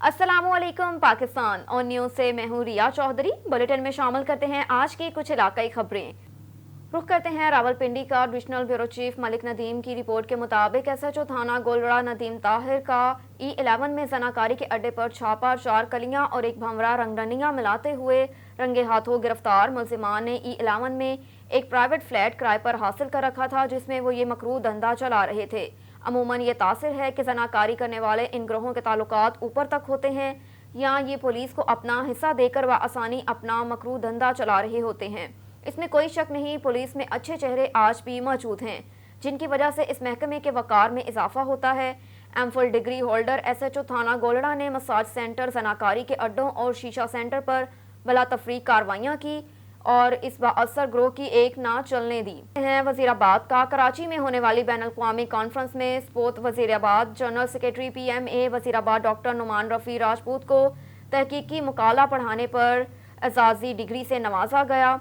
अस्सलामुअलैकुम पाकिस्तान और न्यूज़ से मैं हूँ रिया चौधरी। बुलेटिन में शामिल करते हैं आज की कुछ इलाकाई खबरें। रुख करते हैं रावलपिंडी का। Divisional bureau chief Malik Nadeem की रिपोर्ट के मुताबिक एसएचओ थाना गोलड़ा नदीम ताहिर का E11 में जनाकारी के अड्डे पर छापा। 4 कलियां और एक भंवरा रंगरनियां मिलाते हुए रंगे हाथों गिरफ्तार। मुलजिमान ने E11 में एक प्राइवेट फ्लैट किराए पर हासिल कर रखा था जिसमें वो ये मकरूह धंधा चला रहे थे। अमूमन ये तासिर है कि जनाकारी करने वाले इन ग्रोहों के ताल्लुकात ऊपर तक होते हैं या ये पुलिस को अपना हिस्सा देकर व आसानी अपना मकरूह धंधा चला रहे होते हैं। इसमें कोई शक नहीं, पुलिस में अच्छे चेहरे आज भी मौजूद हैं जिनकी वजह से इस महकमे के वकार में इजाफा होता है। एमफिल डिग्री होल्डर एसएचओ थाना गोलड़ा ने मसाज सेंटर, जनाकारी के अड्डों और शीशा सेंटर पर बला तफरीक कार्रवाइयाँ की और इस बाअसर ग्रोह की एक ना चलने दी है। वजीराबाद का कराची में होने वाली बैन अल-अक़वामी कॉन्फ्रेंस में sport Wazirabad general secretary PMA Wazirabad doctor Noman Rafi Rajput को तहकीकी मुकाला पढ़ाने पर एजाज़ी डिग्री से नवाजा गया।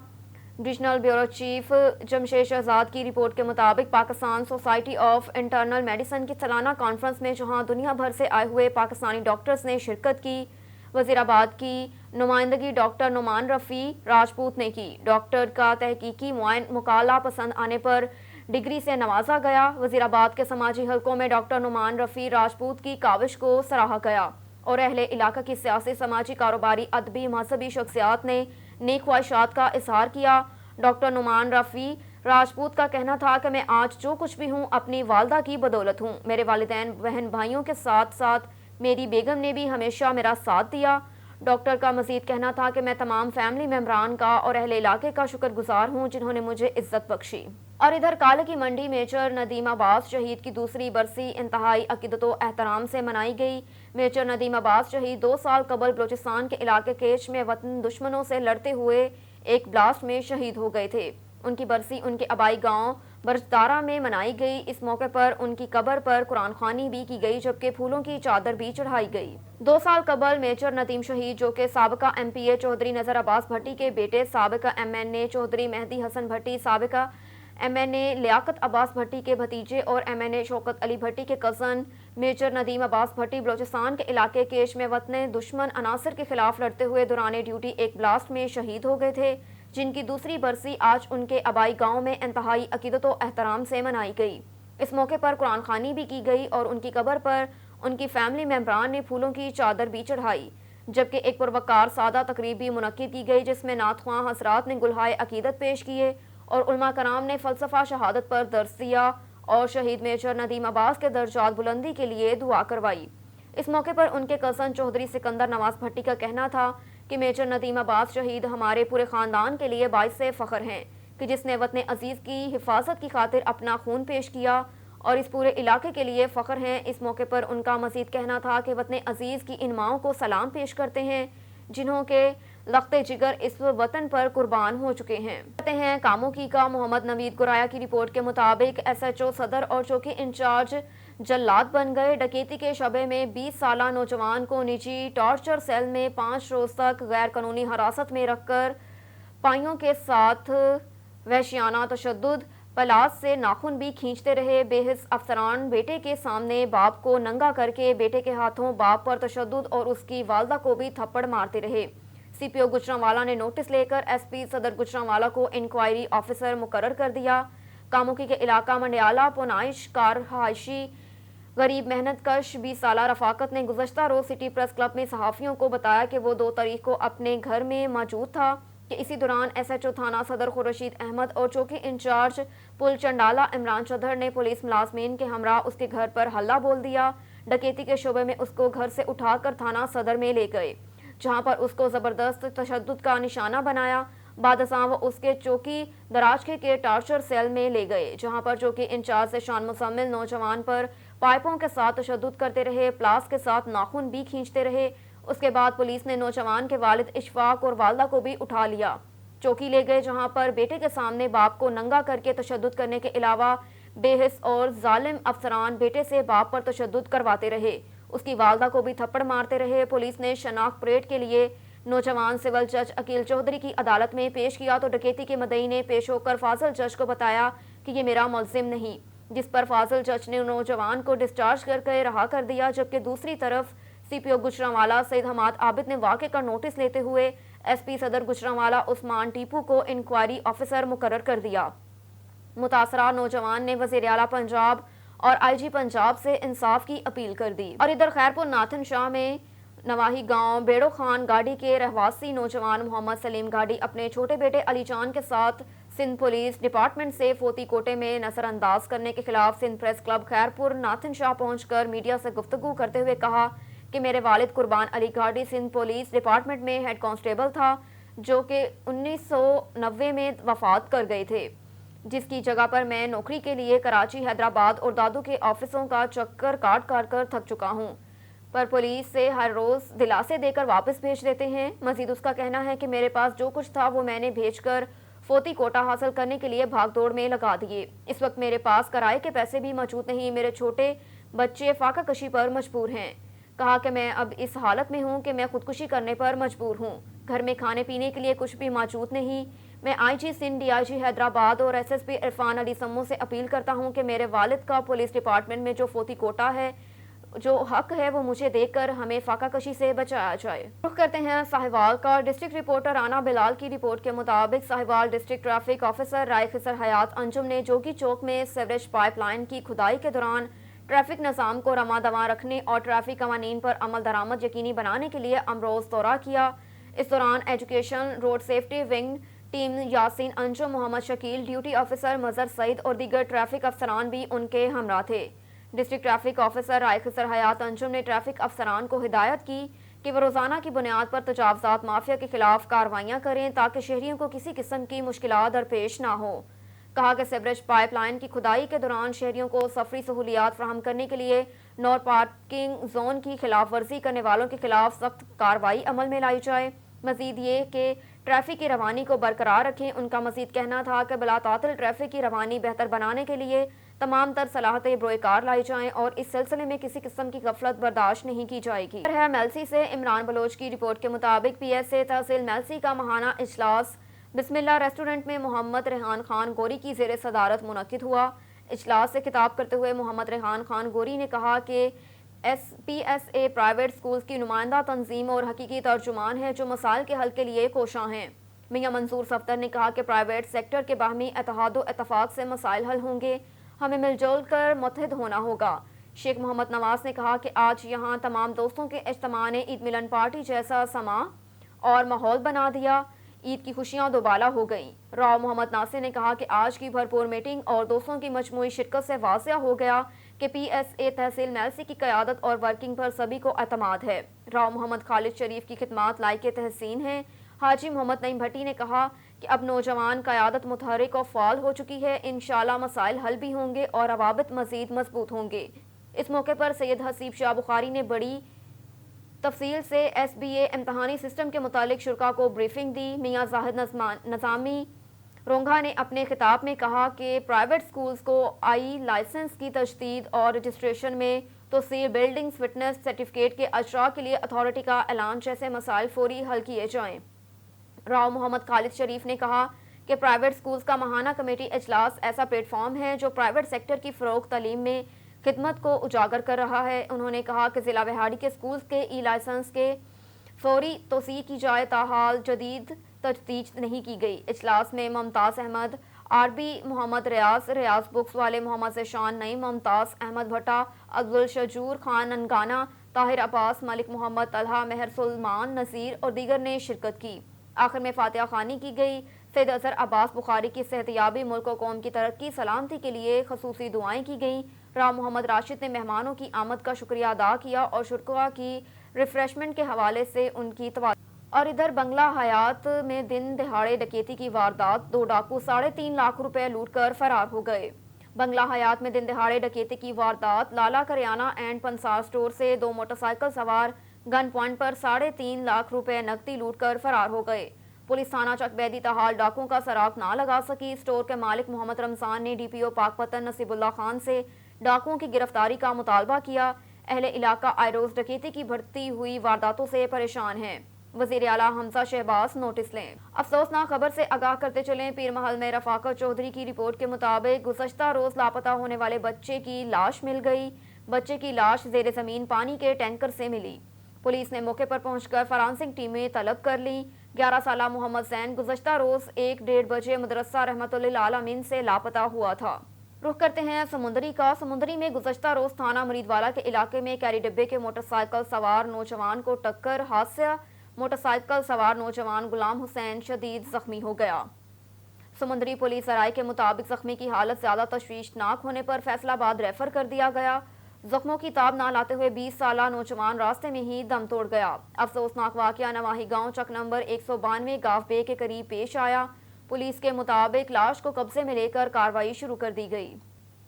Divisional bureau chief Jamshed Shahzad की रिपोर्ट के मुताबिक Pakistan society of internal medicine की सालाना कॉन्फ्रेंस में जहां दुनिया भर से आए हुए पाकिस्तानी डॉक्टर्स ने शिरकत की, वजीराबाद की नुमाइंदगी डॉक्टर नुमान रफ़ी राजपूत ने की। डॉक्टर का तहकीकी मुकाला पसंद आने पर डिग्री से नवाजा गया। वजीराबाद के समाजी हलकों में डॉक्टर नुमान रफ़ी राजपूत की काविश को सराहा गया और अहले इलाका की सियासी, समाजी, कारोबारी, अदबी, मजहबी शख्सियात ने नेक ख्वाहिशात का इजहार किया। डॉक्टर नुमान रफ़ी राजपूत का कहना था कि मैं आज जो कुछ भी हूँ अपनी वालदा की बदौलत हूँ। मेरे वालिदैन, बहन भाइयों के साथ साथ मेरी बेगम ने भी हमेशा मेरा साथ दिया। डॉक्टर का मजीद कहना था कि मैं तमाम फैमिली मेम्बरान का और अहले इलाके का शुक्रगुजार हूँ जिन्होंने मुझे इज्जत बख्शी। और इधर काले की मंडी मेजर नदीम अब्बास शहीद की दूसरी बरसी इंतहाई अकीदतो एहतराम से मनाई गई। मेजर नदीम अब्बास शहीद 2 साल कबल बलूचिस्तान के इलाके केच में वतन दुश्मनों से लड़ते हुए एक ब्लास्ट में शहीद हो गए थे। उनकी बरसी उनके आबाई गांव बरजदारा में मनाई गई। इस मौके पर उनकी कब्र पर कुरान ख़वानी भी की गई जबकि फूलों की चादर भी चढ़ाई गई। 2 साल कबल मेजर नदीम शहीद, जो कि साबिका MPA चौधरी नज़र अब्बास भट्टी के बेटे, साबिका MNA चौधरी मेहदी हसन भट्टी, साबिका MNA लियाकत अब्बास भट्टी के भतीजे और MNA शौकत अली भट्टी के कज़न मेजर नदीम अब्बास भट्टी बलूचिस्तान के इलाके केश में वतन दुश्मन अनासर के खिलाफ लड़ते हुए दौरान ड्यूटी एक ब्लास्ट में शहीद हो गए थे, जिनकी दूसरी बरसी आज उनके आबाई गांव में इंतहाई अकीदतो एहतराम से मनाई गई। इस मौके पर कुरान ख़वानी भी की गई और उनकी कब्र पर उनकी फैमिली मेम्बरान ने फूलों की चादर भी चढ़ाई, जबकि एक पुरवकार सादा तकरीब भी मुनक्किद की गई जिसमें नातख्वां हजरात ने गुलहाए अकीदत पेश किए और उलमा कराम ने फ़लसफ़ा शहादत पर दर्स दिया और शहीद मेजर नदीम अब्बास के दर्जात बुलंदी के लिए दुआ करवाई। इस मौके पर उनके कज़न चौधरी सिकंदर नवाज भट्टी का कहना था कि मेजर नदीम अब्बास शहीद हमारे पूरे ख़ानदान के लिए बाइस फ़ख्र हैं कि जिसने वतन अजीज़ की हिफाजत की खातिर अपना खून पेश किया और इस पूरे इलाके के लिए फ़ख्र हैं। इस मौके पर उनका मज़ीद कहना था कि वतन अजीज़ की इन माओं को सलाम पेश करते हैं जिन्हों के लख्ते जिगर इस वतन पर कुर्बान हो चुके हैं। कहते हैं कामों की का मोहम्मद नवीद गुराया की रिपोर्ट के मुताबिक SHO सदर और चौकी इंचार्ज जल्लाद बन गए। डकैती के शबे में 20 साला नौजवान को निजी टॉर्चर सेल में 5 रोज तक गैर कानूनी हिरासत में रखकर पाइयों के साथ वहशियाना तशद्दुद, पलास से नाखून भी खींचते रहे। बेहिस अफसरान बेटे के सामने बाप को नंगा करके बेटे के हाथों बाप पर तशद्दुद और उसकी वालदा को भी थप्पड़ मारते रहे। CPO गुजरांवाला ने नोटिस लेकर SP सदर गुजरांवाला को इंक्वायरी ऑफिसर मुकर्रर कर दिया। कामुकी के इलाका मंडियाला पोनाइश कार हाइशी गरीब मेहनत कश 20 साला रफाकत ने गुज़श्ता रोज सिटी प्रेस क्लब में सहाफ़ियों को बताया कि वो 2 तारीख को अपने घर में मौजूद था कि इसी दौरान SHO थाना सदर खुर्शीद अहमद और चौकी इंचार्ज पुल चंडाला इमरान चौधर ने पुलिस मुलाजमीन के हमरा उसके घर पर हल्ला बोल दिया। डकैती के शोबे में उसको घर से उठाकर थाना सदर में ले गए जहां पर उसको ज़बरदस्त तशद्दुद का निशाना बनाया। बादशाह वो उसके चौकी दराजके के टार्चर सेल में ले गए जहां पर चौकी इंचार्ज से शान मुसम्मिल नौजवान पर पाइपों के साथ तशद्दुद करते रहे, प्लास के साथ नाखून भी खींचते रहे। उसके बाद पुलिस ने नौजवान के वालिद इशफाक और वालदा को भी उठा लिया, चौकी ले गए जहां पर बेटे के सामने बाप को नंगा करके तशद्दुद करने के अलावा बेहिस और जालिम अफसरान बेटे से बाप पर तशद्दुद करवाते रहे, उसकी वालदा को भी थप्पड़ मारते रहे। पुलिस ने शनाख्त परेड के लिए नौजवान सिविल जज अकील चौधरी की अदालत में पेश किया तो डकैती के मदई ने पेश होकर फाजिल जज को बताया कि ये मेरा मुल्जिम नहीं, जिस पर फाजिल जज ने नौजवान को डिस्चार्ज करके रहा कर दिया। जबकि दूसरी तरफ CPO गुजरांवाला सईद हमाद आबिद ने वाक़े का नोटिस लेते हुए SP सदर गुजरांवाला उस्मान टीपू को इंक्वायरी ऑफिसर मुकर्रर कर दिया। मुतासरा नौजवान ने वज़ीर आला पंजाब और IG पंजाब से इंसाफ की अपील कर दी। और इधर खैरपुर नाथन शाह में नवाही गांव बेड़ो खान गाड़ी के रहवासी नौजवान मोहम्मद सलीम गाड़ी अपने छोटे बेटे अली जान के साथ सिंध पुलिस डिपार्टमेंट से फोती कोटे में नजरअंदाज करने के खिलाफ सिंध प्रेस क्लब खैरपुर नाथन शाह पहुंचकर मीडिया से गुफ्तगू करते हुए कहा कि मेरे वालिद कुर्बान अली गाड़ी सिंध पुलिस डिपार्टमेंट में हेड कांस्टेबल था, जो कि 1990 में वफात कर गए थे, जिसकी जगह पर मैं नौकरी के लिए कराची, हैदराबाद और दादू के ऑफिसों का चक्कर काट कर थक चुका हूँ, पर पुलिस से हर रोज़ दिलासे देकर वापस भेज देते हैं। मजीद उसका कहना है कि मेरे पास जो कुछ था वो मैंने भेजकर फोती कोटा हासिल करने के लिए भागदौड़ में लगा दिए। इस वक्त मेरे पास किराए के पैसे भी मौजूद नहीं, मेरे छोटे बच्चे फाका कशी पर मजबूर हैं। कहा कि मैं अब इस हालत में हूँ कि मैं खुदकुशी करने पर मजबूर हूँ, घर में खाने पीने के लिए कुछ भी मौजूद नहीं। मैं IG सिंध, DIG हैदराबाद और SSP इरफान अली सम्मो से अपील करता हूँ कि मेरे वालिद का पुलिस डिपार्टमेंट में जो फोती कोटा है, जो हक है, वो मुझे देकर हमें फाका कशी से बचाया जाए। रुख करते हैं साहिवाल का। डिस्ट्रिक्ट रिपोर्टर राना बिलाल की रिपोर्ट के मुताबिक Sahiwal district traffic officer Rai Khizar Hayat Anjum ने जोगी चौक में सीवरेज पाइपलाइन की खुदाई के दौरान ट्रैफिक निज़ाम को रमा दमा रखने और ट्रैफिक कवानीन पर अमल दरामद यकीनी बनाने के लिए अमरोज़ दौरा किया। इस दौरान education road safety wing team Yasin Anjum, Muhammad Shakeel, duty officer Mazhar Saeed और दीगर ट्रैफिक अफसरान भी उनके हमरा थे। District traffic officer Rai Khizar Hayat Anjum ने ट्रैफिक अफसरान को हिदायत की कि वो रोज़ाना की बुनियाद पर तजावज़ात माफिया के खिलाफ कार्रवाइयाँ करें ताकि शहरियों को किसी किस्म की मुश्किलात दरपेश ना हो। कहा कि सीवरेज पाइपलाइन की खुदाई के दौरान शहरियों को सफरी सहूलियात फराहम करने के लिए नो पार्किंग जोन की खिलाफ वर्जी करने वालों के खिलाफ सख्त कार्रवाई अमल में लाई जाए। मजीद ये कि ट्रैफिक की रवानी को बरकरार रखें। उनका मजीद कहना था कि बिलातातिल ट्रैफिक की रवानी बेहतर बनाने के लिए तमाम तर सलाहतें ब्रोकार लाई जाएं और इस सिलसिले में किसी किस्म की गफलत बर्दाश्त नहीं की जाएगी। है मेलसी से इमरान बलोच की रिपोर्ट के मुताबिक PSA तहसील मेलसी का माहाना इजलास बिस्मिल्लाह रेस्टोरेंट में मोहम्मद रेहान खान गोरी की ज़ेर सदारत मुनक्किद हुआ। इजलास से खिताब करते हुए मोहम्मद रेहान खान गोरी ने कहा कि PSA प्राइवेट स्कूल्स की नुमाइंदा तंजीम और हकीकी तर्जुमान है जो मसाइल के हल के लिए कोशां हैं। मियां मंसूर सफ्तर ने कहा कि प्राइवेट सेक्टर के बाहमी इत्तेहाद और इत्तफाक से मसाइल हल होंगे, हमें मिलजुल कर मुत्तहिद होना होगा। शेख मोहम्मद नवाज ने कहा कि आज यहाँ तमाम दोस्तों के इज्तिमा ने ईद मिलन पार्टी जैसा समा और माहौल बना दिया, ईद की खुशियाँ दोबाला हो गईं। राव मोहम्मद नासिर ने कहा कि आज की भरपूर मीटिंग और दोस्तों की मजमूई शिरकत से वाज़िया हो गया कि PSA तहसील मेलसी की क़यादत और वर्किंग पर सभी को एतमाद है। राव मोहम्मद खालिद शरीफ की खिदमात लायक तहसीन है। हाजी मोहम्मद नईम भट्टी ने कहा कि अब नौजवान क़यादत मुतहरिक और फ़ाल हो चुकी है, इंशाअल्लाह मसाइल हल भी होंगे और रवाबित मज़ीद मजबूत होंगे। इस मौके पर सैयद हसीब शाह बुखारी ने बड़ी तफसील से SBA इम्तहानी सिस्टम के मुतालिक शुरा को ब्रीफिंग दी। मियाँ जाहिद नज़ामी रोंगा ने अपने खिताब में कहा कि प्राइवेट स्कूल्स को आई लाइसेंस की तजदीद और रजिस्ट्रेशन में तोसीर, बिल्डिंग्स, फिटनेस सर्टिफिकेट के अजरा के लिए अथॉरिटी का ऐलान जैसे मसाइल फौरी हल किए जाएँ। राव मोहम्मद खालिद शरीफ ने कहा कि प्राइवेट स्कूल्स का माहाना कमेटी इजलास ऐसा प्लेटफॉर्म है जो प्राइवेट सेक्टर की फ़रोग़ तालीम में खिदमत को उजागर कर रहा है। उन्होंने कहा कि ज़िला विहाड़ी के स्कूल्स के लाइसेंस के फौरी तोसी की जाए, ताहाल जदीद तजदीद नहीं की गई। इजलास में मुमताज़ अहमद, RB मोहम्मद रियाज बुक्स वाले मोहम्मद ज़ेशान नईम, मुमताज़ अहमद भट्टा, अब्दुल शजूर खान ननगाना, ताहिर अब्बास, मलिक मोहम्मद तलहा, मेहर सुलमान नज़ीर और दीगर ने शिरकत की। आखिर में फातिहा खानी की गई। सैयद अजहर अब्बास बुखारी की सेहतियाबी, मुल्क और कौम की तरक्की, सलामती के लिए खसूसी दुआएं की गईं। राव मोहम्मद राशिद ने मेहमानों की आमद का शुक्रिया अदा किया और शुरा की रिफ्रेशमेंट के हवाले से उनकी तवाज़ुन। और इधर बंगला हयात में दिन दहाड़े डकैती की वारदात, 2 डाकू 3.5 लाख रुपए लूट कर फरार हो गए। बंगला हयात में दिन दहाड़े डकैती की वारदात, लाला करियाना एंड पंसार स्टोर से 2 मोटरसाइकिल सवार गन पॉइंट पर 3.5 लाख रुपए नकदी लूट कर फरार हो गए। पुलिस थाना चकबैदी ताहाल डाकुओं का सराग ना लगा सकी। स्टोर के मालिक मोहम्मद रमजान ने DPO पाकपतन नसीबुल्लाह खान से डाकुओं की गिरफ्तारी का मुतालबा किया। अहले इलाका आए रोज डकैती की बढ़ती हुई वारदातों से परेशान हैं। वज़ीर आला हमजा शहबाज नोटिस लें। अफसोसनाक खबर से आगाह करते चलें। पीर महल में रफाकत चौधरी की रिपोर्ट के मुताबिक गुज़श्ता रोज लापता होने वाले बच्चे की लाश मिल गई। बच्चे की लाश ज़ेरे ज़मीन पानी के टैंकर से मिली। पुलिस ने मौके पर पहुंचकर फॉरेंसिक टीमें तलब कर ली। 11 साला मोहम्मद जैन गुज़श्ता रोज 1-1:30 बजे मदरसा रहमतुल्लिल आलमीन से लापता हुआ था। रुख करते हैं समुंदरी का। समुंदरी में गुज़श्ता रोज थाना मुरीदवाला के इलाके में कैरी डिब्बे के मोटरसाइकिल सवार नौजवान को टक्कर हादसा। मोटरसाइकिल सवार नौजवान गुलाम हुसैन शदीद जख्मी हो गया। समुंदरी पुलिस राय के मुताबिक जख्मी की हालत ज्यादा तशवीशनाक होने पर फैसलाबाद रेफर कर दिया गया। जख्मों की ताब ना लाते हुए 20 साला नौजवान रास्ते में ही दम तोड़ गया। अफसोसनाक वाकया नवाही गांव चक नंबर 192 गाव बे के करीब पेश आया। पुलिस के मुताबिक लाश को कब्जे में लेकर कार्रवाई शुरू कर दी गई।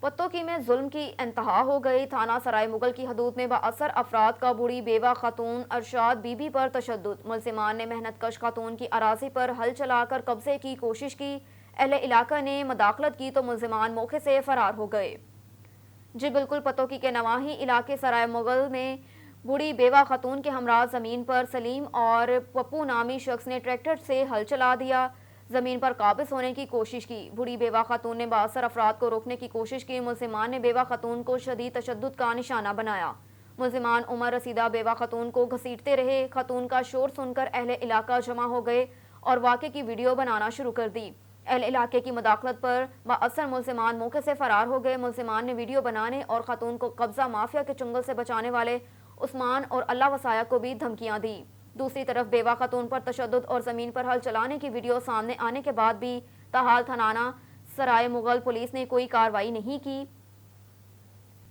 पत्तोकी में जुल्म की इंतहा हो गई। थाना सराय मुगल की हदूद में बाअसर अफराद का बूढ़ी बेवा खातून अरशाद बीबी पर तशद्दुद। मुलजिमान ने मेहनत कश खातून की अराजी पर हल चलाकर कब्जे की कोशिश की। अहले इलाका ने मदाखलत की तो मुलजिमान मौके से फरार हो गए। जी बिल्कुल, पत्तोकी के नवाही इलाके सराय मुगल में बूढ़ी बेवा खातून के हमरा जमीन पर सलीम और पप्पू नामी शख्स ने ट्रैक्टर से हल चला दिया। जमीन पर काबिज होने की कोशिश की। बूढ़ी बेवा खातून ने बाअसर अफराद को रोकने की कोशिश की। मुलजिमान ने बेवा खातून को शदीद तशद्दुद का निशाना बनाया। मुलजिमान उमर रसीदा बेवा खातून को घसीटते रहे। खातून का शोर सुनकर अहले इलाका जमा हो गए और वाक़े की वीडियो बनाना शुरू कर दी। अहले इलाके की मुदाखलत पर बाअसर मुलजिमान मौके से फरार हो गए। मुलजिमान ने वीडियो बनाने और खातून को कब्जा माफिया के चुंगल से बचाने वाले उस्मान और अल्लाह वसाया को भी धमकियां दी। दूसरी तरफ बेवा खातून पर तशद्दुद और ज़मीन पर हल चलाने की वीडियो सामने आने के बाद भी ताहाल थाना सराय मुगल पुलिस ने कोई कार्रवाई नहीं की।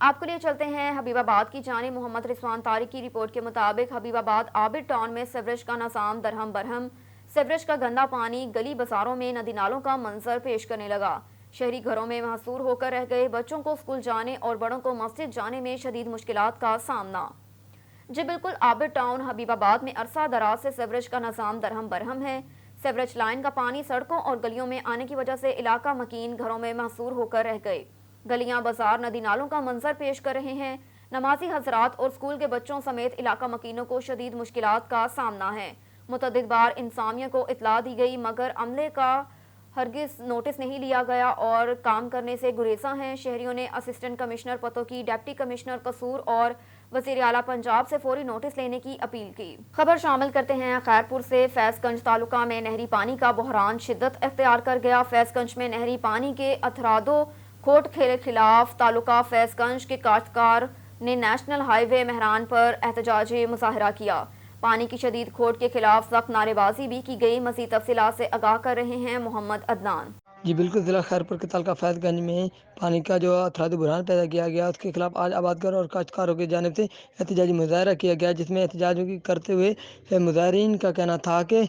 आपके लिए चलते हैं हबीबाबाद की जानिब। मोहम्मद रिजवान तारिक की रिपोर्ट के मुताबिक हबीबाबाद आबिद टाउन में सीवरेज का निज़ाम दरहम बरहम। सीवरेज का गंदा पानी गली बाजारों में नदी नालों का मंजर पेश करने लगा। शहरी घरों में महसूर होकर रह गए। बच्चों को स्कूल जाने और बड़ों को मस्जिद जाने में शदीद मुश्किलात का सामना। जी बिल्कुल, आबिद टाउन हबीबाबाद में अरसा दराज से सीवरेज का निज़ाम दरहम बरहम है। सीवरेज लाइन का पानी सड़कों और गलियों में आने की वजह से इलाका मकीन घरों में महसूर होकर रह गए। गलियां बाजार नदी नालों का मंजर पेश कर रहे हैं। नमाजी हजरात और स्कूल के बच्चों समेत इलाका मकीनों को शदीद मुश्किलात का सामना है। मुतअद्दिद बार इंसामिया को इतला दी गई मगर अमले का हरगिज नोटिस नहीं लिया गया और काम करने से गुरेजा हैं। शहरियों ने assistant commissioner Pattoki, deputy commissioner कसूर और वज़ीर आला पंजाब से फौरी नोटिस लेने की अपील की। खबर शामिल करते हैं खैरपुर से। फैज़गंज तालुका में नहरी पानी का बहरान शिद्दत इख्तियार कर गया। फैज़गंज में नहरी पानी के अथरादो खोट के खिलाफ तालुका फैज़गंज के काश्तकार ने नेशनल हाईवे महरान पर एहतजाजी मुजाहरा किया। पानी की शदीद खोट के खिलाफ सख्त नारेबाजी भी की गई। मज़ीद तफसीलात से आगाह कर रहे हैं मोहम्मद अदनान। जी बिल्कुल, ज़िला खैरपुर के तालुका फैज़गंज में पानी का जो अथरादी बुरहान पैदा किया गया, उसके खिलाफ आज आबादकार और काश्तकारों की जानिब से एहतजाजी मुजाहरा किया गया, जिसमें एहतजाज करते हुए मुजाहरीन का कहना था कि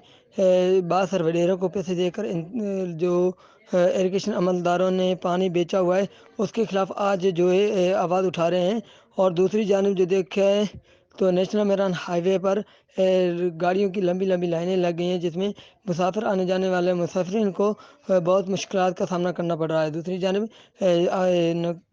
बाद सरवडेरों को पैसे देकर जो इरिगेशन अमलदारों ने पानी बेचा हुआ है, उसके खिलाफ आज जो है आवाज़ उठा रहे हैं। और दूसरी जानिब जो देखें तो नेशनल मेरान हाईवे पर गाड़ियों की लंबी लंबी लाइनें लग गई हैं, जिसमें मुसाफिर आने जाने वाले मुसाफिरीन को बहुत मुश्किलात का सामना करना पड़ रहा है। दूसरी जानिब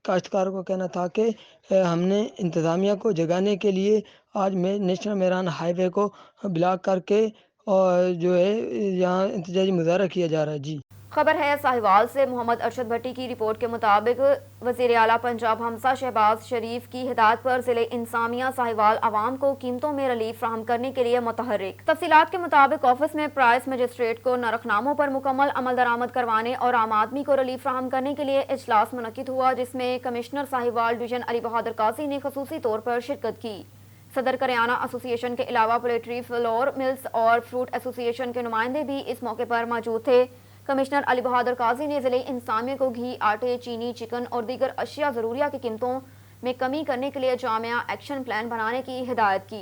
काश्तकारों को कहना था कि हमने इंतज़ामिया को जगाने के लिए आज में नेशनल मेरान हाईवे को ब्लॉक करके और जो है यहाँ इंतजाजी मुजाहरा किया जा रहा है। जी खबर है साहिवाल से। मोहम्मद अरशद भट्टी की रिपोर्ट के मुताबिक वज़ीर आला पंजाब हमजा शहबाज शरीफ की हिदायत पर ज़िले इंसामिया साहिवाल आवाम को कीमतों में रिलीफ फ्राहम करने के लिए मुतहर्रिक। तफसीलात के मुताबिक ऑफिस में प्राइस मजिस्ट्रेट को नरखनामों पर मुकम्मल अमल दरामद करवाने और आम आदमी को रिलीफ फ्राहम करने के लिए इजलास मुनक्किद हुआ, जिसमें कमिश्नर साहिवाल डिवीजन अली बहादुर काजी ने खसूसी तौर पर शिरकत की। सदर करियाना एसोसिएशन के अलावा पोल्ट्री फ्लोर मिल्स और फ्रूट एसोसिएशन के नुमाइंदे भी इस मौके पर मौजूद थे। कमिश्नर अली बहादुर काजी ने ज़िले इंसामिया को घी, आटे, चीनी, चिकन और दीगर अशिया ज़रूरिया की कीमतों में कमी करने के लिए जामिया एक्शन प्लान बनाने की हिदायत की।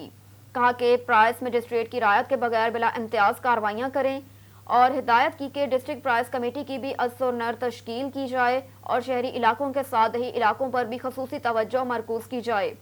कहा कि प्राइस मजिस्ट्रेट की रायत के बगैर बिला इम्तियाज़ कार्रवाइयाँ करें और हिदायत की कि डिस्ट्रिक्ट प्राइस कमेटी की भी अज़्ज़ो-नर तश्कील की जाए और शहरी इलाकों के साथ दही इलाकों पर भी खसूसी तवज्जो मरकूज़ की जाए।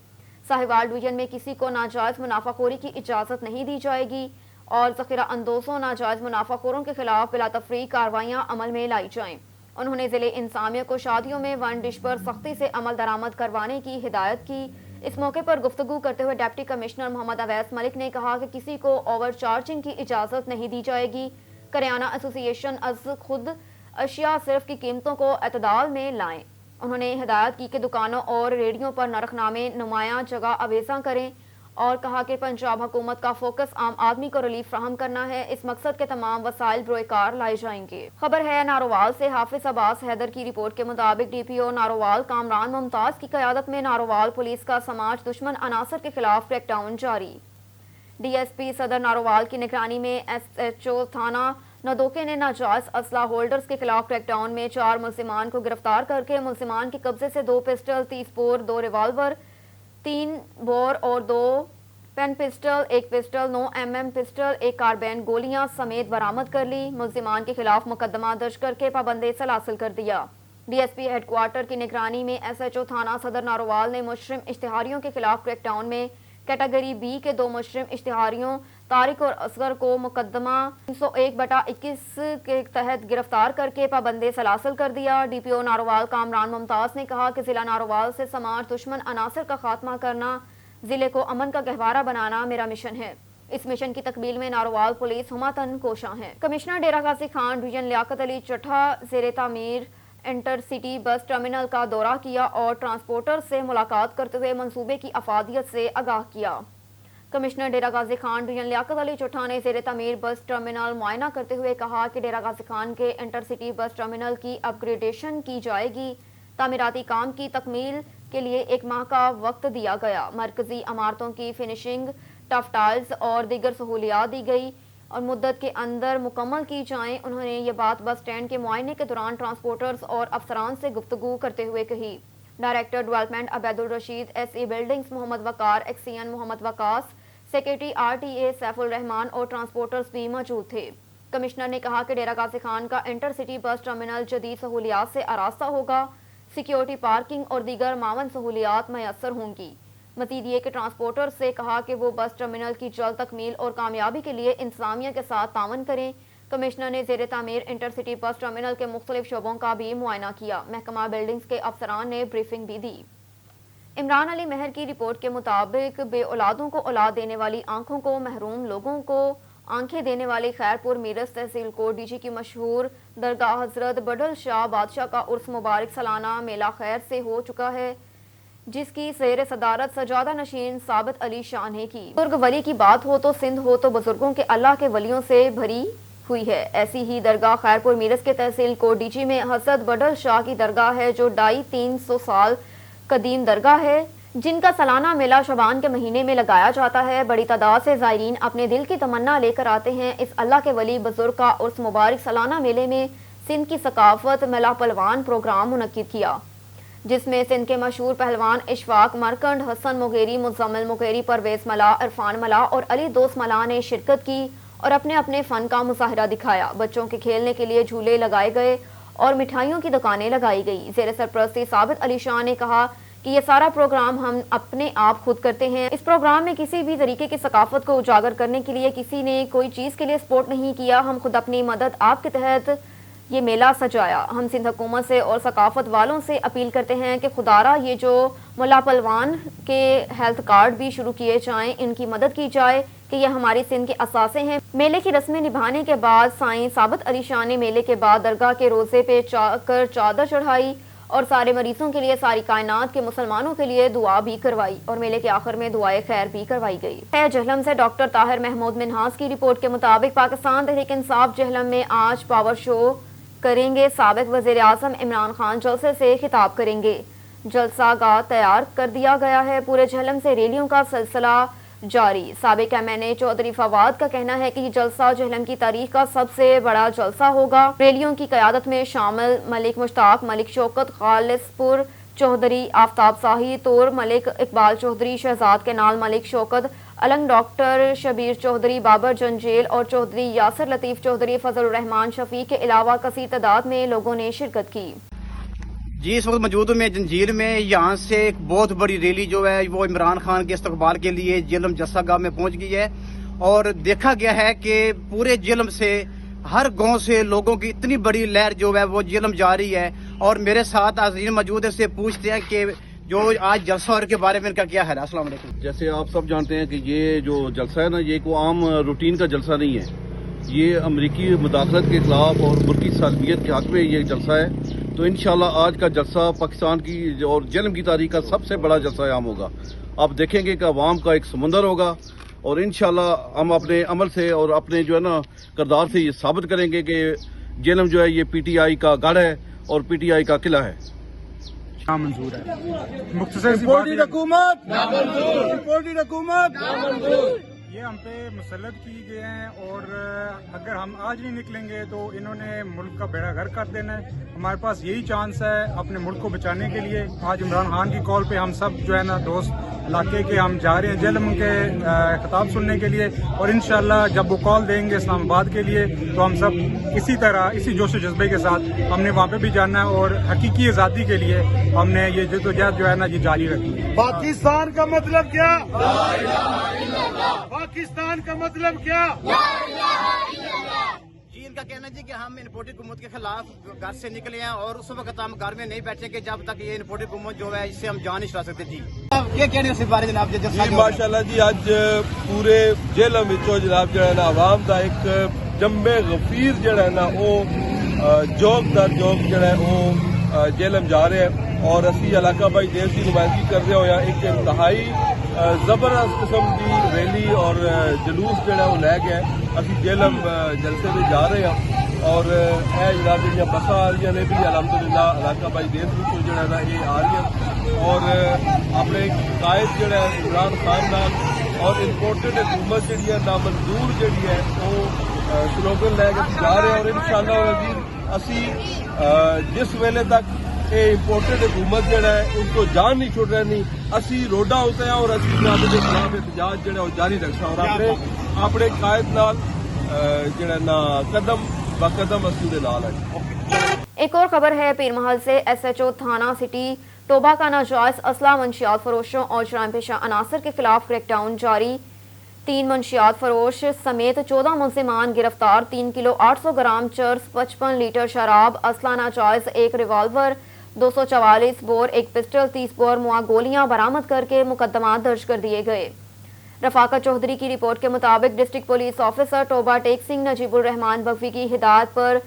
साहिवाल डिवीजन में किसी को नाजायज़ मुनाफाखोरी की इजाज़त नहीं दी जाएगी और ज़ख़ीरा अंदोज़ों नाजायज़ मुनाफाखोरों के खिलाफ बिला तफ़रीक़ कार्रवाइयाँ अमल में लाई जाएँ। उन्होंने ज़िले इंसामिया को शादियों में वन डिश पर सख्ती से अमल दरामद करवाने की हिदायत की। इस मौके पर गुफ्तगू करते हुए डिप्टी कमिश्नर मोहम्मद अवैस मलिक ने कहा कि किसी को ओवर चार्जिंग की इजाज़त नहीं दी जाएगी। करियाना एसोसिएशन अज़ खुद अशिया सिर्फ की कीमतों को एतदाल में लाएँ। उन्होंने हिदायत की कि दुकानों और रेडियो पर नरखनामे नुमायां जगह अवेजा करें اور کہا کہ پنجاب حکومت کا فوکس عام آدمی کو ریلیف فراہم کرنا ہے، اس مقصد کے تمام وسائل بروئے کار لائے جائیں گے۔ خبر ہے نارووال سے، حافظ عباس حیدر کی رپورٹ کے مطابق ڈی پی او نارووال کامران ممتاز کی قیادت میں نارووال پولیس کا سماج دشمن عناصر کے خلاف کریک ڈاؤن جاری۔ ڈی ایس پی صدر نارووال کی نگرانی میں ایس ایچ او تھانہ ندوکے نے ناجائز اسلحہ ہولڈرز کے خلاف کریک ڈاؤن میں 4 ملزمان کو گرفتار کر کے ملزمان کے قبضے سے 2 پسٹل، 30 بور، 2 ریوالور، 3 بور اور 2 pen pistol, 1 pistol, 9 mm pistol, 1 carbine گولیاں سمیت برآمد کر لی۔ ملزمان کے خلاف مقدمہ درج کر کے پابند سلاسل کر دیا۔ D S P headquarter کی نگرانی میں ایس ایچ او تھانہ صدر نارووال نے مجرم اشتہاریوں کے خلاف کریک ڈاؤن میں کیٹیگری بی کے 2 مجرم اشتہاریوں طارق اور اصغر کو مقدمہ 301/21 کے تحت گرفتار کر کے پابند سلاسل کر دیا۔ ڈی پی او نارووال کامران ممتاز نے کہا کہ ضلع نارووال سے سماج دشمن عناصر کا خاتمہ کرنا، ضلع کو امن کا گہوارہ بنانا میرا مشن ہے۔ اس مشن کی تکمیل میں نارووال پولیس ہماتن کوشاں ہے۔ کمشنر ڈیرہ غازی خان ڈویژن لیاقت علی چٹھا زیر تعمیر انٹر سٹی بس ٹرمینل کا دورہ کیا اور ٹرانسپورٹر سے ملاقات کرتے ہوئے منصوبے کی افادیت سے آگاہ کیا۔ کمشنر ڈیرہ غازی خان ڈویژن لیاقت علی چٹھا نے زیر تعمیر بس ٹرمینل معائنہ کرتے ہوئے کہا کہ ڈیرہ غازی خان کے انٹر سٹی بس ٹرمینل کی اپ گریڈیشن کی جائے گی۔ تعمیراتی کام کی تکمیل کے لیے 1 ماہ کا وقت دیا گیا۔ مرکزی عمارتوں کی فنشنگ، ٹف ٹائلز اور دیگر سہولیات دی گئی اور مدت کے اندر مکمل کی جائیں۔ انہوں نے یہ بات بس اسٹینڈ کے معائنے کے دوران ٹرانسپورٹرز اور افسران سے گفتگو کرتے ہوئے کہی۔ Director development Ubaid Ur-Rasheed, S E buildings Muhammad Waqar, XEN Muhammad Waqas, secretary R T A Saif Ur-Rehman اور ٹرانسپورٹرز بھی موجود تھے۔ کمشنر نے کہا کہ ڈیرہ غازی خان کا انٹر سٹی بس ٹرمینل جدید سہولیات سے آراستہ ہوگا، سیکیورٹی، پارکنگ اور دیگر معاون سہولیات میسر ہوں گی۔ مزید یہ کہ ٹرانسپورٹر سے کہا کہ وہ بس ٹرمینل کی جلد تکمیل اور کامیابی کے لیے انتظامیہ کے ساتھ تعاون کریں۔ کمشنر نے زیر تعمیر انٹر سٹی بس ٹرمینل کے مختلف شعبوں کا بھی معائنہ کیا۔ محکمہ بلڈنگز کے افسران نے بریفنگ بھی دی۔ عمران علی مہر کی رپورٹ کے مطابق بے اولادوں کو اولاد دینے والی آنکھوں کو محروم لوگوں کو آنکھیں دینے والی خیرپور میرس تحصیل کوٹ ڈی جی کی مشہور درگاہ حضرت بڈل شاہ بادشاہ کا عرس مبارک سالانہ میلہ خیر سے ہو چکا ہے، جس کی زیر صدارت سجادہ نشین ثابت علی شاہ نے کی۔ بزرگ ولی کی بات ہو تو سندھ ہو تو بزرگوں کے اللہ کے ولیوں سے بھری ہوئی ہے۔ ایسی ہی درگاہ خیرپور میرس کے تحصیل کوٹ ڈی جی میں حضرت بڈل شاہ کی درگاہ ہے، جو 250-300 سال قدیم درگاہ ہے، جن کا سالانہ میلہ شعبان کے مہینے میں لگایا جاتا ہے۔ بڑی تعداد سے زائرین اپنے دل کی تمنا لے کر آتے ہیں۔ اس اللہ کے ولی بزرگ کا عرس مبارک سالانہ میلے میں سندھ کی ثقافت میلہ پلوان پروگرام منعقد کیا، جس میں سندھ کے مشہور پہلوان اشفاق مرکنڈ، حسن مغیری، مزمل مغیری، پرویز ملا، عرفان ملا اور علی دوست ملا نے شرکت کی اور اپنے اپنے فن کا مظاہرہ دکھایا۔ بچوں کے کھیلنے کے لیے جھولے لگائے گئے اور مٹھائیوں کی دکانیں لگائی گئی۔ زیر سرپرستی ثابت علی شاہ نے کہا کہ یہ سارا پروگرام ہم اپنے آپ خود کرتے ہیں۔ اس پروگرام میں کسی بھی طریقے کی ثقافت کو اجاگر کرنے کے لیے کسی نے کوئی چیز کے لیے سپورٹ نہیں کیا۔ ہم خود اپنی مدد آپ کے تحت یہ میلہ سجایا۔ ہم سندھ حکومت سے اور ثقافت والوں سے اپیل کرتے ہیں کہ خدارہ یہ جو ملا پلوان کے ہیلتھ کارڈ بھی شروع کیے جائیں، ان کی مدد کی جائے کہ یہ ہماری سندھ کے اثاثے ہیں۔ میلے کی رسمیں نبھانے کے بعد سائیں ثابت علی شاہ نے میلے کے بعد درگاہ کے روزے پہ کر چادر چڑھائی اور سارے مریضوں کے لیے، ساری کائنات کے مسلمانوں کے لیے دعا بھی کروائی اور میلے کے آخر میں دعائے خیر بھی کروائی گئی ہے۔ جہلم سے ڈاکٹر طاہر محمود منہاس کی رپورٹ کے مطابق پاکستان تحریک انصاف جہلم میں آج پاور شو کریں گے۔ سابق وزیر اعظم عمران خان جلسے سے خطاب کریں گے۔ جلسہ گاہ تیار کر دیا گیا ہے۔ پورے جہلم سے ریلیوں کا سلسلہ جاری۔ سابق ایم این اے چودھری فواد کا کہنا ہے کہ یہ جلسہ جہلم کی تاریخ کا سب سے بڑا جلسہ ہوگا۔ ریلیوں کی قیادت میں شامل ملک مشتاق، ملک شوکت، خالص پور چودھری، آفتاب شاہی، طور ملک اقبال چودھری، شہزاد کینال ملک شوکت، النگ ڈاکٹر شبیر چودھری، بابر جنجیل اور چودھری یاسر لطیف چودھری، فضل الرحمان شفیق کے علاوہ کثیر تعداد میں لوگوں نے شرکت کی۔ جی اس وقت موجود ہوں میں جنجیر میں۔ یہاں سے ایک بہت بڑی ریلی جو ہے وہ عمران خان کے استقبال کے لیے جہلم جلسہ گاہ میں پہنچ گئی ہے اور دیکھا گیا ہے کہ پورے جہلم سے ہر گاؤں سے لوگوں کی اتنی بڑی لہر جو ہے وہ جہلم جا رہی ہے اور میرے ساتھ عزیز موجود ہے، سے پوچھتے ہیں کہ جو آج جلسہ اور کے بارے میں ان کا کیا ہے۔ السلام علیکم۔ جیسے آپ سب جانتے ہیں کہ یہ جو جلسہ ہے نا، یہ کوئی عام روٹین کا جلسہ نہیں ہے، یہ امریکی مداخلت کے خلاف اور ملکی سالمیت کے حق میں یہ جلسہ ہے۔ تو انشاءاللہ آج کا جلسہ پاکستان کی اور جہلم کی تاریخ کا سب سے بڑا جلسہ عام ہوگا آپ دیکھیں گے کہ عوام کا ایک سمندر ہوگا، اور انشاءاللہ ہم اپنے عمل سے اور اپنے جو ہے نا کردار سے یہ ثابت کریں گے کہ جیلم جو ہے یہ پی ٹی آئی کا گڑھ ہے اور پی ٹی آئی کا قلعہ ہے۔ منظور ہے مختصر سی بات یہ ہم پہ مسلط کی گئے ہیں، اور اگر ہم آج نہیں نکلیں گے تو انہوں نے ملک کا بیڑا غرق کر دینا ہے۔ ہمارے پاس یہی چانس ہے اپنے ملک کو بچانے کے لیے۔ آج عمران خان کی کال پہ ہم سب جو ہے نا دوست علاقے کے ہم جا رہے ہیں جیلم کے خطاب سننے کے لیے، اور انشاءاللہ جب وہ کال دیں گے اسلام آباد کے لیے تو ہم سب اسی طرح اسی جوش و جذبے کے ساتھ ہم نے وہاں پہ بھی جانا ہے، اور حقیقی آزادی کے لیے ہم نے یہ جدوجہد جو ہے نا یہ جاری رکھی ہے۔ پاکستان کا مطلب کیا؟ پاکستان کا مطلب کیا؟ جی ان کا کہنا جی کہ ہم انپورٹڈ حکومت کے خلاف گھر سے نکلے ہیں، اور اس وقت ہم گھر میں نہیں بیٹھیں گے جب تک یہ انپورٹڈ حکومت جو ہے اس سے ہم جان نہیں چھڑا سکتے۔ جی کیا کہنے اس بارے جناب؟ جی ماشاءاللہ جی اج پورے جیلم وچوں جناب جڑا ہے نا عوام دا ایک جنب غفیر جڑا ہے نا وہ جوک در جوک جڑا ہے وہ جیلم جا رہے ہیں، اور اسی علاقہ بھائی دیس کی نمائندگی کرتے ہوئے ایک انتہائی زبردست قسم کی ریلی اور جلوس جڑا وہ لے گئے اسی جیلم جلسے میں جا رہے ہیں، اور اے جناب جہاں بساں آ رہی نے بھی الحمدللہ علاقہ بھائی دیس کو جڑا نا یہ آ رہی ہیں، اور اپنے قائد جڑا ہے عمران خان نال اور امپورٹڈ حکومت جڑی ہے نامنظور جڑی ہے وہ سلوگن لے کے جا رہے ہیں، اور انشاءاللہ عزیز اسی جس ویلے تک یہ امپورٹڈ حکومت جڑا ہے ان کو جان نہیں چھوڑ رہی، اسی روڈا ہوتے ہیں اور اسی جناب کے خلاف احتجاج جڑا ہے وہ جاری رکھنا، اور اپنے قائد نال جڑا نا قدم با قدم اسی دے نال ہے۔ ایک اور خبر ہے پیر محل سے ایس ایچ او تھانہ سٹی ٹوبہ کا ناجائز اسلحہ منشیات فروشوں اور جرائم پیشہ عناصر کے خلاف کریک ڈاؤن جاری، 3 منشیات فروش سمیت 14 ملزمان گرفتار، 3 کلو 800 گرام چرس، 55 لیٹر شراب، اسلحہ ناجائز، 1 ریوالور، 244 بور، 1 پسٹل، 30 بور موا گولیاں برآمد کر کے مقدمات درج کر دیے گئے۔ رفاقت چودھری کی رپورٹ کے مطابق ڈسٹرکٹ پولیس آفیسر ٹوبہ ٹیک سنگھ نجیب الرحمان بغوی کی ہدایت پر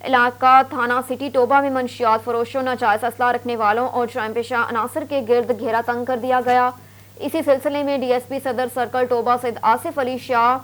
علاقہ تھانہ سٹی ٹوبہ میں منشیات فروشوں، ناجائز اسلحہ رکھنے والوں اور جرائم پیشہ عناصر کے گرد گھیرا تنگ کر دیا گیا۔ اسی سلسلے میں ڈی ایس پی صدر سرکل ٹوبہ سید آصف علی شاہ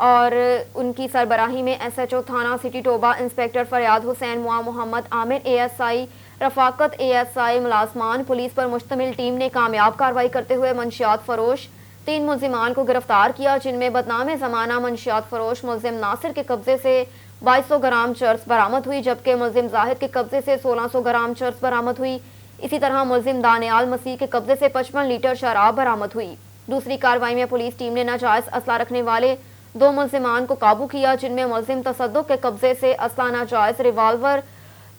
اور ان کی سربراہی میں ایس ایچ او تھانہ سٹی ٹوبہ انسپیکٹر فریاد حسین، موا محمد عامر اے ایس آئی رفاقت، اے ایس آئی ملازمان پولیس پر مشتمل ٹیم نے کامیاب کارروائی کرتے ہوئے منشیات فروش 3 ملزمان کو گرفتار کیا، جن میں بدنام زمانہ منشیات فروش ملزم ناصر کے قبضے سے 2200 گرام چرس برآمد ہوئی، جبکہ ملزم زاہد کے قبضے سے 1600 گرام چرس برآمد ہوئی۔ اسی طرح ملزم دانیال مسیح کے قبضے سے 55 لیٹر شراب برآمد ہوئی۔ دوسری کارروائی میں پولیس ٹیم نے ناجائز اسلحہ رکھنے والے 2 ملزمان کو قابو کیا، جن میں ملزم تصدق کے قبضے سے اسلحہ ناجائز ریوالور،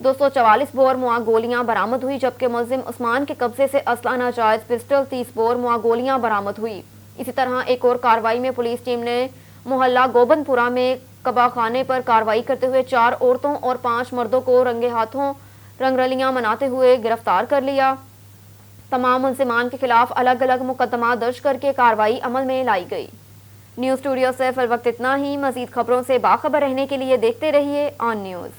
244 بور موا گولیاں برآمد ہوئی، جبکہ ملزم عثمان کے قبضے سے اسلحہ ناجائز پسٹل، 30 بور موا گولیاں برآمد ہوئی۔ اسی طرح ایک اور کارروائی میں پولیس ٹیم نے محلہ گوبند پورہ میں کبا خانے پر کارروائی کرتے ہوئے 4 عورتوں اور 5 مردوں کو رنگے ہاتھوں رنگرلیاں مناتے ہوئے گرفتار کر لیا۔ تمام ملزمان کے خلاف الگ الگ مقدمات درج کر کے کارروائی عمل میں لائی گئی۔ نیوز اسٹوڈیو سے فی الوقت اتنا ہی۔ مزید خبروں سے باخبر رہنے کے لیے دیکھتے رہیے آن نیوز۔